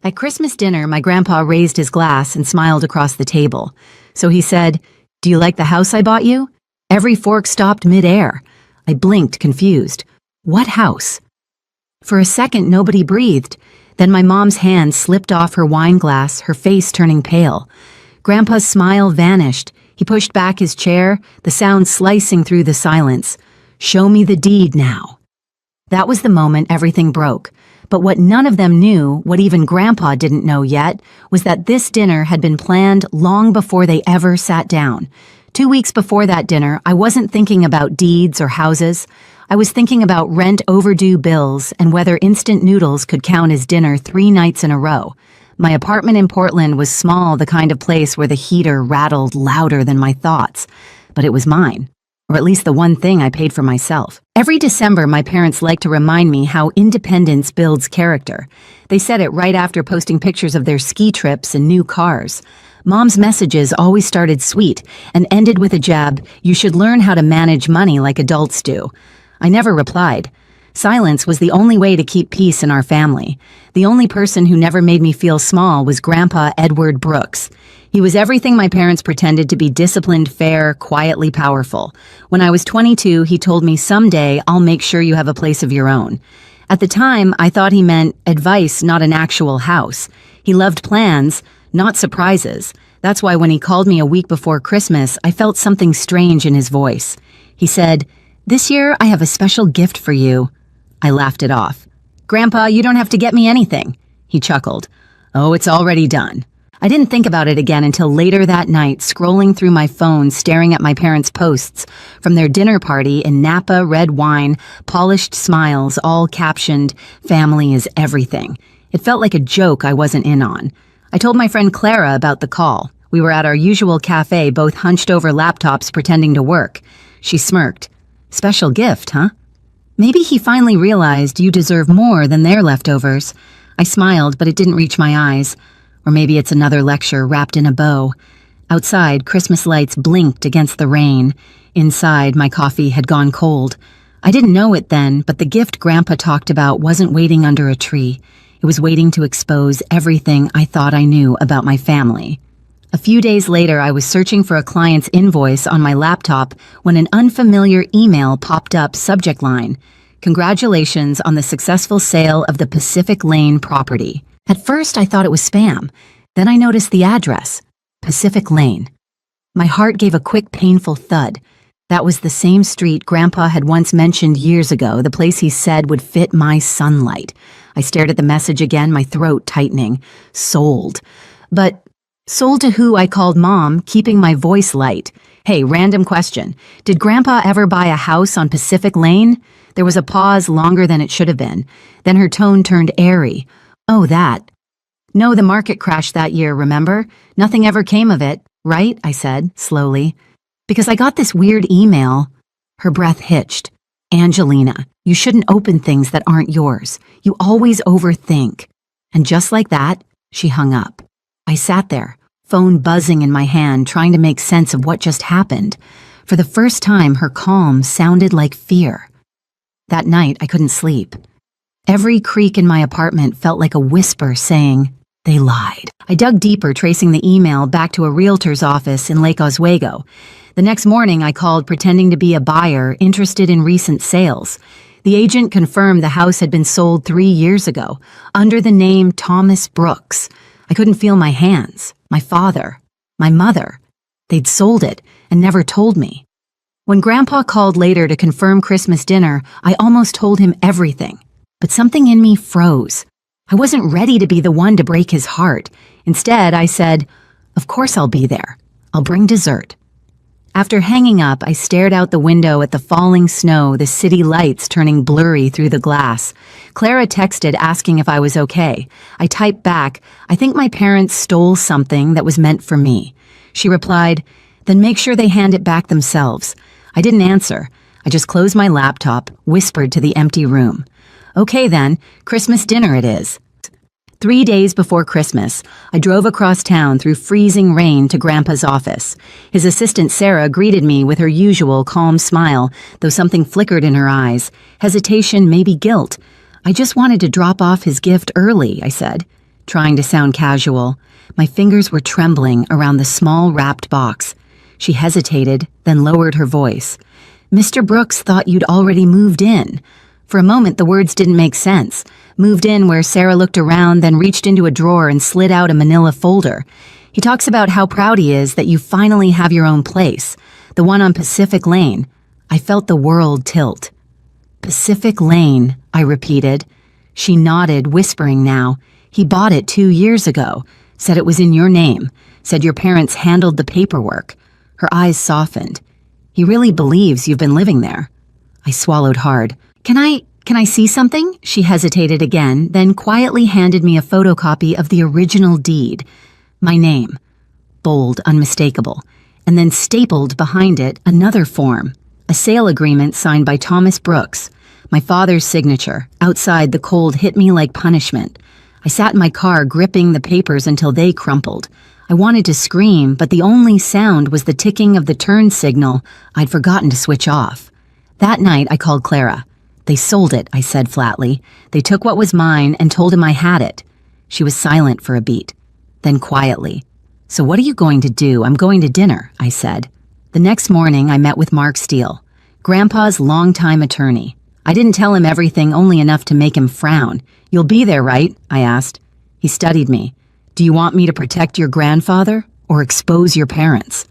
At Christmas dinner, my grandpa raised his glass and smiled across the table. So he said, "Do you like the house I bought you?" Every fork stopped mid-air. I blinked, confused. What house? For a second, nobody breathed. Then my mom's hand slipped off her wine glass, her face turning pale. Grandpa's smile vanished. He pushed back his chair, the sound slicing through the silence. "Show me the deed now." That was the moment everything broke. But what none of them knew, what even Grandpa didn't know yet, was that this dinner had been planned long before they ever sat down. 2 weeks before that dinner, I wasn't thinking about deeds or houses. I was thinking about rent overdue bills and whether instant noodles could count as dinner 3 nights in a row. My apartment in Portland was small, the kind of place where the heater rattled louder than my thoughts. But it was mine. Or at least the one thing I paid for myself. Every December, my parents like to remind me how independence builds character. They said it right after posting pictures of their ski trips and new cars. Mom's messages always started sweet and ended with a jab, "You should learn how to manage money like adults do." I never replied. Silence was the only way to keep peace in our family. The only person who never made me feel small was Grandpa Edward Brooks. He was everything my parents pretended to be: disciplined, fair, quietly powerful. When I was 22, he told me, "Someday I'll make sure you have a place of your own." At the time, I thought he meant advice, not an actual house. He loved plans, not surprises. That's why when he called me a week before Christmas, I felt something strange in his voice. He said, "This year I have a special gift for you." I laughed it off. "Grandpa, you don't have to get me anything." He chuckled. "Oh, it's already done." I didn't think about it again until later that night, scrolling through my phone, staring at my parents' posts from their dinner party in Napa, red wine, polished smiles, all captioned, "Family is everything." It felt like a joke I wasn't in on. I told my friend Clara about the call. We were at our usual cafe, both hunched over laptops pretending to work. She smirked. "Special gift, huh?" "Maybe he finally realized you deserve more than their leftovers." I smiled, but it didn't reach my eyes. Or maybe it's another lecture wrapped in a bow. Outside, Christmas lights blinked against the rain. Inside, my coffee had gone cold. I didn't know it then, but the gift Grandpa talked about wasn't waiting under a tree. It was waiting to expose everything I thought I knew about my family. A few days later, I was searching for a client's invoice on my laptop when an unfamiliar email popped up, subject line, "Congratulations on the successful sale of the Pacific Lane property." At first, I thought it was spam. Then I noticed the address, Pacific Lane. My heart gave a quick, painful thud. That was the same street Grandpa had once mentioned years ago, the place he said would fit my sunlight. I stared at the message again, my throat tightening. Sold. But sold to who? I called Mom, keeping my voice light. "Hey, random question. Did Grandpa ever buy a house on Pacific Lane?" There was a pause longer than it should have been. Then her tone turned airy. "Oh, that. No, the market crashed that year, remember? Nothing ever came of it, right?" I said, slowly. "Because I got this weird email." Her breath hitched. "Angelina, you shouldn't open things that aren't yours. You always overthink." And just like that, she hung up. I sat there, phone buzzing in my hand, trying to make sense of what just happened. For the first time, her calm sounded like fear. That night, I couldn't sleep. Every creak in my apartment felt like a whisper saying, "They lied." I dug deeper, tracing the email back to a realtor's office in Lake Oswego. The next morning, I called pretending to be a buyer interested in recent sales. The agent confirmed the house had been sold 3 years ago, under the name Thomas Brooks. I couldn't feel my hands, my father, my mother. They'd sold it and never told me. When Grandpa called later to confirm Christmas dinner, I almost told him everything. But something in me froze. I wasn't ready to be the one to break his heart. Instead, I said, "Of course I'll be there. I'll bring dessert." After hanging up, I stared out the window at the falling snow, the city lights turning blurry through the glass. Clara texted asking if I was okay. I typed back, "I think my parents stole something that was meant for me." She replied, "Then make sure they hand it back themselves." I didn't answer. I just closed my laptop, whispered to the empty room. "Okay then, Christmas dinner it is." 3 days before Christmas, I drove across town through freezing rain to Grandpa's office. His assistant Sarah greeted me with her usual calm smile, though something flickered in her eyes. Hesitation, maybe guilt. "I just wanted to drop off his gift early," I said. trying to sound casual. My fingers were trembling around the small wrapped box. She hesitated, then lowered her voice. Mr. Brooks thought you'd already moved in. For a moment, the words didn't make sense. Moved in where Sarah looked around, then reached into a drawer and slid out a manila folder. He talks about how proud he is that you finally have your own place. The one on Pacific Lane. I felt the world tilt. Pacific Lane, I repeated. She nodded, whispering now. He bought it 2 years ago. Said it was in your name. Said your parents handled the paperwork. Her eyes softened. He really believes you've been living there. I swallowed hard. Can I see something? She hesitated again, then quietly handed me a photocopy of the original deed. My name. Bold, unmistakable. And then stapled behind it another form. A sale agreement signed by Thomas Brooks. My father's signature. Outside, the cold hit me like punishment. I sat in my car gripping the papers until they crumpled. I wanted to scream, but the only sound was the ticking of the turn signal I'd forgotten to switch off. That night, I called Clara. They sold it, I said flatly. They took what was mine and told him I had it. She was silent for a beat. Then quietly. So what are you going to do? I'm going to dinner, I said. The next morning, I met with Mark Steele, Grandpa's longtime attorney. I didn't tell him everything, only enough to make him frown. You'll be there, right? I asked. He studied me. Do you want me to protect your grandfather or expose your parents?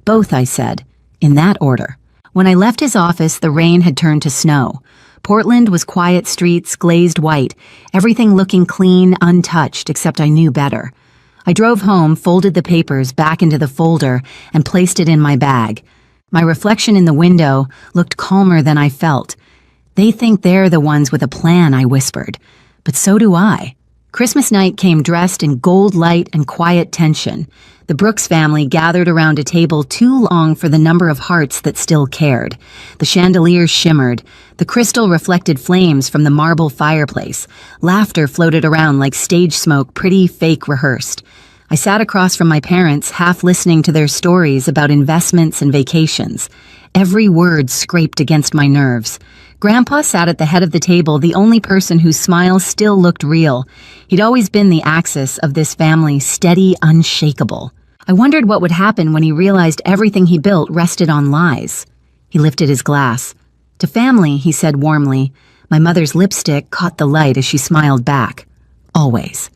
Both, I said, in that order. When I left his office, the rain had turned to snow. Portland was quiet streets, glazed white, everything looking clean, untouched, except I knew better. I drove home, folded the papers back into the folder, and placed it in my bag. My reflection in the window looked calmer than I felt. They think they're the ones with a plan, I whispered. But so do I. Christmas night came dressed in gold light and quiet tension. The Brooks family gathered around a table too long for the number of hearts that still cared. The chandeliers shimmered. The crystal reflected flames from the marble fireplace. Laughter floated around like stage smoke, pretty fake rehearsed. I sat across from my parents, half listening to their stories about investments and vacations. Every word scraped against my nerves. Grandpa sat at the head of the table, the only person whose smile still looked real. He'd always been the axis of this family, steady, unshakable. I wondered what would happen when he realized everything he built rested on lies. He lifted his glass. To family, he said warmly. My mother's lipstick caught the light as she smiled back. Always.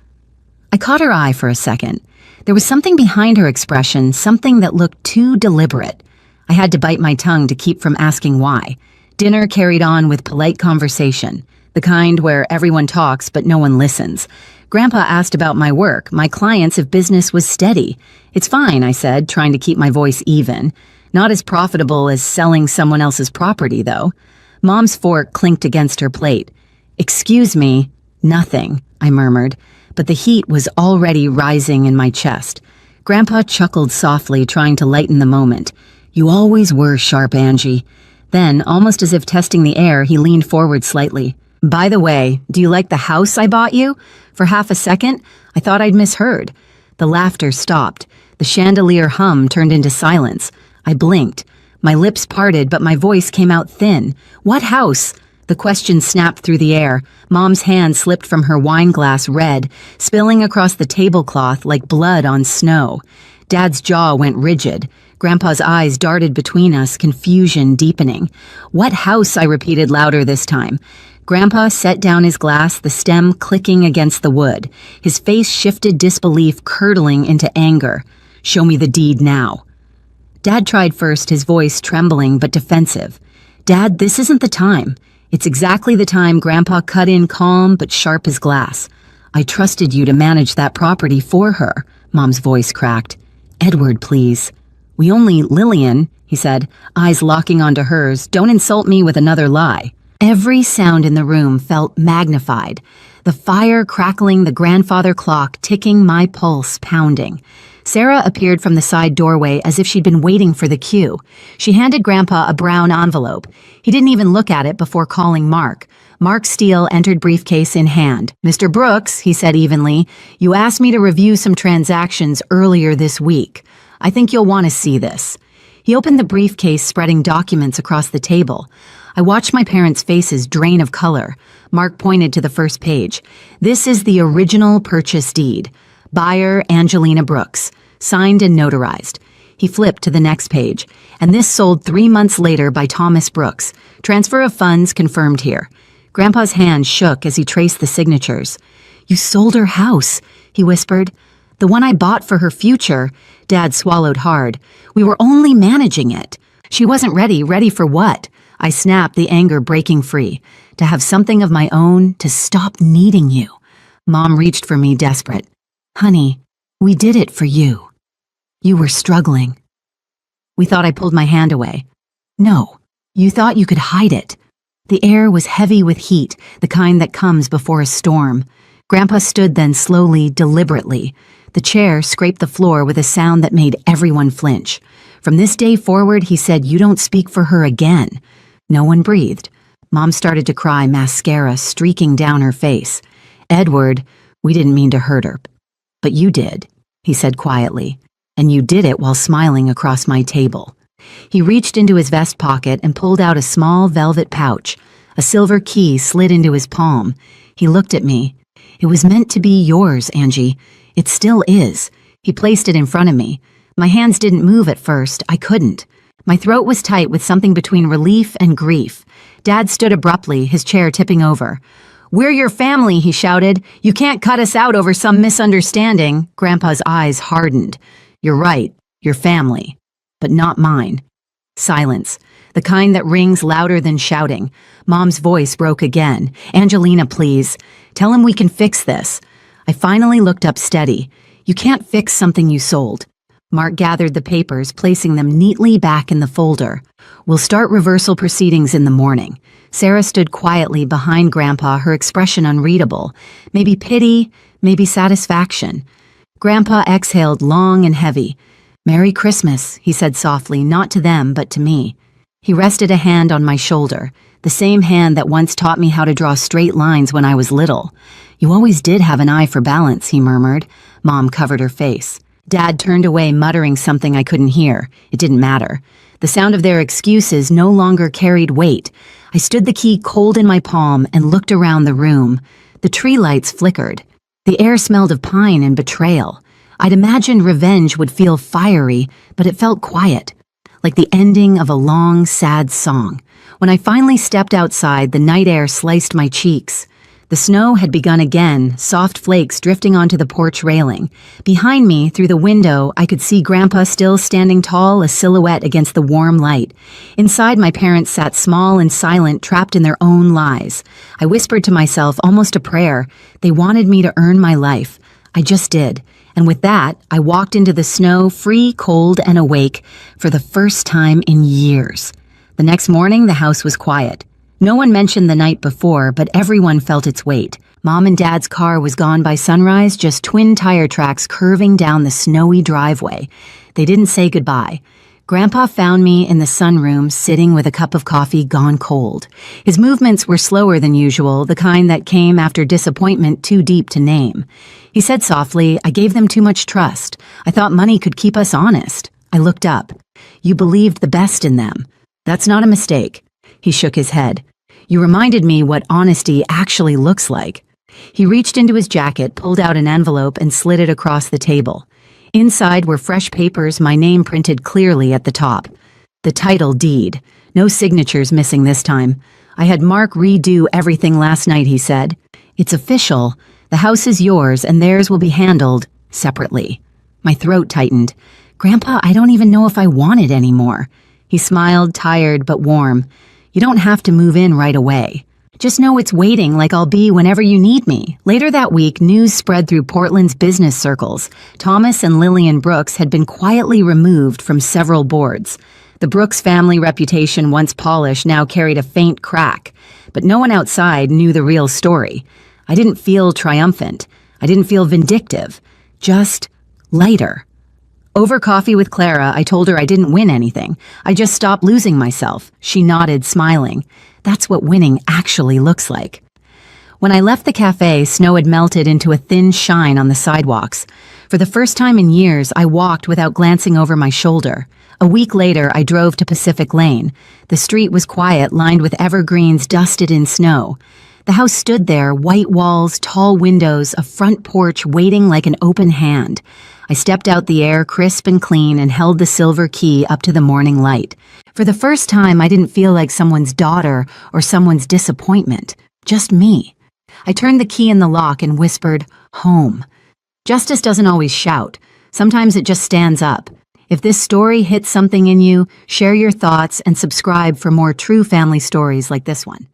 I caught her eye for a second. There was something behind her expression, something that looked too deliberate. I had to bite my tongue to keep from asking why. Dinner carried on with polite conversation, the kind where everyone talks but no one listens. Grandpa asked about my work, my clients if business was steady. It's fine, I said, trying to keep my voice even. Not as profitable as selling someone else's property, though. Mom's fork clinked against her plate. Excuse me. Nothing, I murmured, but the heat was already rising in my chest. Grandpa chuckled softly, trying to lighten the moment. You always were sharp, Angie. Then, almost as if testing the air, he leaned forward slightly. By the way, do you like the house I bought you? For half a second, I thought I'd misheard. The laughter stopped. The chandelier hum turned into silence. I blinked. My lips parted, but my voice came out thin. What house? The question snapped through the air. Mom's hand slipped from her wine glass red, spilling across the tablecloth like blood on snow. Dad's jaw went rigid. Grandpa's eyes darted between us, confusion deepening. What house? I repeated louder this time. Grandpa set down his glass, the stem clicking against the wood. His face shifted disbelief, curdling into anger. Show me the deed now. Dad tried first, his voice trembling but defensive. Dad, this isn't the time. It's exactly the time. Grandpa cut in, calm but sharp as glass. I trusted you to manage that property for her. Mom's voice cracked. Edward, please. We only Lillian, he said, eyes locking onto hers. Don't insult me with another lie. Every sound in the room felt magnified. The fire crackling, the grandfather clock ticking, my pulse pounding. Sarah appeared from the side doorway as if she'd been waiting for the cue. She handed Grandpa a brown envelope. He didn't even look at it before calling Mark. Mark Steele entered, briefcase in hand. Mr. Brooks, he said evenly, you asked me to review some transactions earlier this week. I think you'll want to see this. He opened the briefcase, spreading documents across the table. I watched my parents' faces drain of color. Mark pointed to the first page. This is the original purchase deed. Buyer Angelina Brooks. Signed and notarized. He flipped to the next page. And this sold 3 months later by Thomas Brooks. Transfer of funds confirmed here. Grandpa's hand shook as he traced the signatures. You sold her house, he whispered. The one I bought for her future. Dad swallowed hard. We were only managing it. She wasn't ready. Ready for what? I snapped, the anger breaking free. To have something of my own, to stop needing you. Mom reached for me, desperate. Honey, we did it for you. You were struggling. We thought I pulled my hand away. No, you thought you could hide it. The air was heavy with heat, the kind that comes before a storm. Grandpa stood then slowly, deliberately. The chair scraped the floor with a sound that made everyone flinch. From this day forward, he said, you don't speak for her again. No one breathed. Mom started to cry, mascara streaking down her face. Edward, we didn't mean to hurt her. But you did, he said quietly. And you did it while smiling across my table. He reached into his vest pocket and pulled out a small velvet pouch. A silver key slid into his palm. He looked at me. It was meant to be yours, Angie. It still is. He placed it in front of me. My hands didn't move at first. I couldn't. My throat was tight with something between relief and grief. Dad stood abruptly, his chair tipping over. We're your family, he shouted. You can't cut us out over some misunderstanding. Grandpa's eyes hardened. You're right, your family, but not mine. Silence, the kind that rings louder than shouting. Mom's voice broke again. Angelina, please. Tell him we can fix this. I finally looked up steady. You can't fix something you sold. Mark gathered the papers, placing them neatly back in the folder. We'll start reversal proceedings in the morning. Sarah stood quietly behind Grandpa, her expression unreadable. Maybe pity, maybe satisfaction. Grandpa exhaled long and heavy. Merry Christmas, he said softly, not to them, but to me. He rested a hand on my shoulder, the same hand that once taught me how to draw straight lines when I was little. You always did have an eye for balance, he murmured. Mom covered her face. Dad turned away, muttering something I couldn't hear. It didn't matter. The sound of their excuses no longer carried weight. I stood the key cold in my palm and looked around the room. The tree lights flickered. The air smelled of pine and betrayal. I'd imagined revenge would feel fiery, but it felt quiet, like the ending of a long, sad song. When I finally stepped outside, the night air sliced my cheeks. The snow had begun again, soft flakes drifting onto the porch railing. Behind me, through the window, I could see Grandpa still standing tall, a silhouette against the warm light. Inside, my parents sat small and silent, trapped in their own lies. I whispered to myself, almost a prayer. They wanted me to earn my life. I just did. And with that, I walked into the snow, free, cold, and awake, for the first time in years. The next morning, the house was quiet. No one mentioned the night before, but everyone felt its weight. Mom and Dad's car was gone by sunrise, just twin tire tracks curving down the snowy driveway. They didn't say goodbye. Grandpa found me in the sunroom, sitting with a cup of coffee gone cold. His movements were slower than usual, the kind that came after disappointment too deep to name. He said softly, I gave them too much trust. I thought money could keep us honest. I looked up. You believed the best in them. That's not a mistake. He shook his head. You reminded me what honesty actually looks like. He reached into his jacket, pulled out an envelope, and slid it across the table. Inside were fresh papers, my name printed clearly at the top. The title deed. No signatures missing this time. I had Mark redo everything last night, he said. It's official. The house is yours, and theirs will be handled separately. My throat tightened. Grandpa, I don't even know if I want it anymore. He smiled, tired but warm. You don't have to move in right away. Just know it's waiting like I'll be whenever you need me. Later that week, news spread through Portland's business circles. Thomas and Lillian Brooks had been quietly removed from several boards. The Brooks family reputation, once polished, now carried a faint crack. But no one outside knew the real story. I didn't feel triumphant. I didn't feel vindictive. Just lighter. Over coffee with Clara, I told her I didn't win anything. I just stopped losing myself. She nodded, smiling. That's what winning actually looks like. When I left the cafe, snow had melted into a thin shine on the sidewalks. For the first time in years, I walked without glancing over my shoulder. A week later, I drove to Pacific Lane. The street was quiet, lined with evergreens dusted in snow. The house stood there, white walls, tall windows, a front porch waiting like an open hand. I stepped out the air crisp and clean and held the silver key up to the morning light. For the first time, I didn't feel like someone's daughter or someone's disappointment. Just me. I turned the key in the lock and whispered, "Home." Justice doesn't always shout. Sometimes it just stands up. If this story hits something in you, share your thoughts and subscribe for more true family stories like this one.